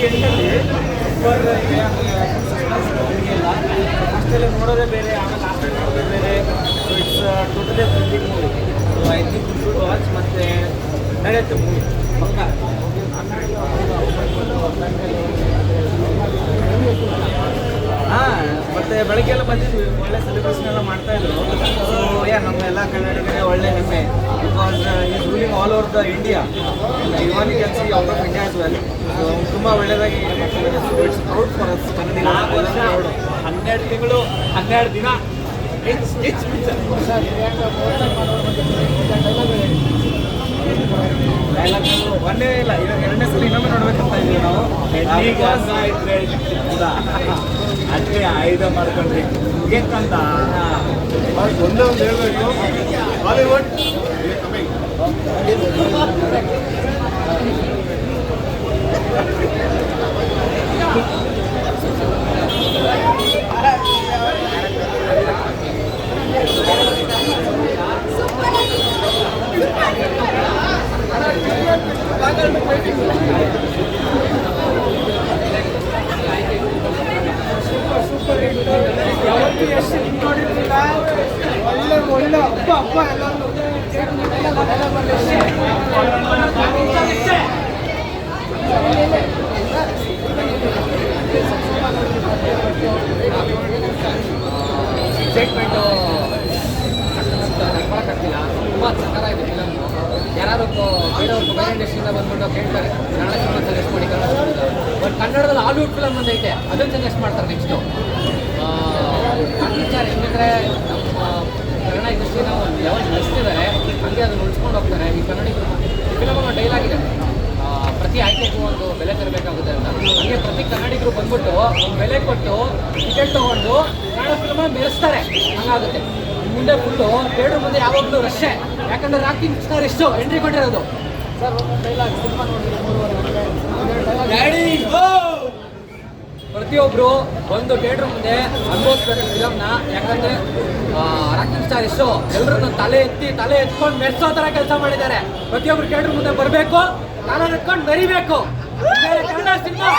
ಎಂಟಲ್ಲಿ super ಇದೆ. ಇಲ್ಲ ಫಸ್ಟಲ್ಲಿ ನೋಡೋದೇ ಬೇರೆ, ಆಮೇಲೆ ಲಾಸ್ಟಲ್ಲಿ ನೋಡೋದೇ ಬೇರೆ. So it's totally thrilling movie. So I think you should watch. ಮತ್ತು ನಡೆಯುತ್ತೆ ಮೂವಿ ಪಕ್ಕ. ಹಾಂ, ಮತ್ತು ಬೆಳಗ್ಗೆ ಎಲ್ಲ ಬಂದಿದ್ವಿ, ಒಳ್ಳೆ ಸೆಲೆಬ್ರೇಷನ್ ಎಲ್ಲ ಮಾಡ್ತಾಯಿದ್ರು. ಸೊ ನಮ್ಮೆಲ್ಲ ಕನ್ನಡಿಗರೇ ಒಳ್ಳೆ ಹೆಮ್ಮೆ. Because is ruling all over the India. Even can see out of India as well. So ತುಂಬ ಒಳ್ಳೆಯದಾಗಿ ಇಟ್ಸ್ ಪ್ರೌಡ್ ಫಾರ್ ಅಸ್ ಕನ್ನಡಿಗ. 12 ತಿಂಗಳು 12 ದಿನ ಒಂದೇ ಇಲ್ಲ, ಎರಡನೇ ಸಲ ಇನ್ನೊಮ್ಮೆ ನೋಡ್ಬೇಕಂತ ಇದ್ದೀವಿ ನಾವು. ಅದಕ್ಕೆ ಆಯುಧ ಮಾಡ್ಕೊಂಡ್ರಿ ಮುಗಿಯಕ್ಕಂತ ಒಂದೇ ಒಂದು ಹೇಳಬೇಕು. ಬಾಲಿವುಡ್ ಯಾವತ್ತೂ ಎಷ್ಟು ನೋಡಿರ್ಲಿಲ್ಲ. ಒಳ್ಳೆ ಹಬ್ಬ ಎಲ್ಲರೂ ಎಕ್ಸೈಟ್ಮೆಂಟು ನಡ್ಕೊಳಕ್ಕಾಗ್ತಿಲ್ಲ. ತುಂಬ ಸಕ್ಕತ್ತಾಗಿದೆ ಫಿಲಮ್. ಯಾರು ಬೇರೆಯವ್ರು ಬೇರೆ ಇಂಡಸ್ಟ್ರಿಯಿಂದ ಬಂದ್ಬಿಟ್ಟು ಕೇಳ್ತಾರೆ ಕನ್ನಡ ಸಿನಿಮಾ ಸಜೆಸ್ಟ್ ಮಾಡಿ, ಕನ್ನಡ ಸಿನಿಮಾ. ಬಟ್ ಕನ್ನಡದಲ್ಲಿ ಹಾಲಿವುಡ್ ಫಿಲಮ್ ಬಂದೈತೆ, ಅದನ್ನು ಸಜೆಸ್ಟ್ ಮಾಡ್ತಾರೆ ನೆಕ್ಸ್ಟು. ವಿಚಾರ ಹೆಂಗಂದರೆ ನಮ್ಮ ಕನ್ನಡ ಇಂಡಸ್ಟ್ರಿನ ಒಂದು ಲೆವೆಲ್ ನಡೆಸ್ತಿದ್ದಾರೆ, ಹಂಗೆ ಅದನ್ನು ಉಳಿಸ್ಕೊಂಡು ಹೋಗ್ತಾರೆ. ಈ ಕನ್ನಡಿಗರು ಫಿಲಮಲ್ಲಿ ಡೈಲಾಗ್ ಇದೆ, ಪ್ರತಿ ಆಯ್ಕೆಗೂ ಒಂದು ಬೆಲೆ ತರಬೇಕಾಗುತ್ತೆ ಅಂತ. ಹಂಗೆ ಪ್ರತಿ ಕನ್ನಡಿಗರು ಬಂದ್ಬಿಟ್ಟು ಒಂದು ಬೆಲೆ ಕೊಟ್ಟು ಟಿಕೆಟ್ ತೊಗೊಂಡು ಕನ್ನಡ ಫಿಲಮಲ್ಲಿ ಮೆರೆಸ್ತಾರೆ. ಹಂಗಾಗುತ್ತೆ ಮುಂದೆ ಫುಲ್ಲು ಥಿಯೇಟ್ರ್ ಮುಂದೆ ಯಾವಾಗಲೂ ರಶ್ಶೆ. ಯಾಕಂದರೆ ರಾಕಿಂಗ್ ಸ್ಟಾರ್ ಎಷ್ಟು ಎಂಟ್ರಿ ಕೊಟ್ಟಿರೋದು ಸರ್. ಒಂದು ಡೈಲಾಗ್ ಸಿನಿಮಾ ಪ್ರತಿಯೊಬ್ಬರು ಒಂದು ಥಿಯೇಟ್ರ್ ಮುಂದೆ ಅನುಭವಿಸ್ಬೇಕು ಫಿಲಮ್ನ. ಯಾಕಂದರೆ ರಾಕಿಂಗ್ ಸ್ಟಾರ್ ಎಷ್ಟು ಎಲ್ಲರೂ ತಲೆ ಎತ್ಕೊಂಡು ಮೆರೆಸೋ ಥರ ಕೆಲಸ ಮಾಡಿದ್ದಾರೆ. ಪ್ರತಿಯೊಬ್ಬರು ಥಿಯೇಟ್ರ್ ಮುಂದೆ ಬರಬೇಕು, ಕಾಲ ಎತ್ಕೊಂಡು ಮೆರಿಬೇಕು. ಕನ್ನಡ ಸಿನಿಮಾ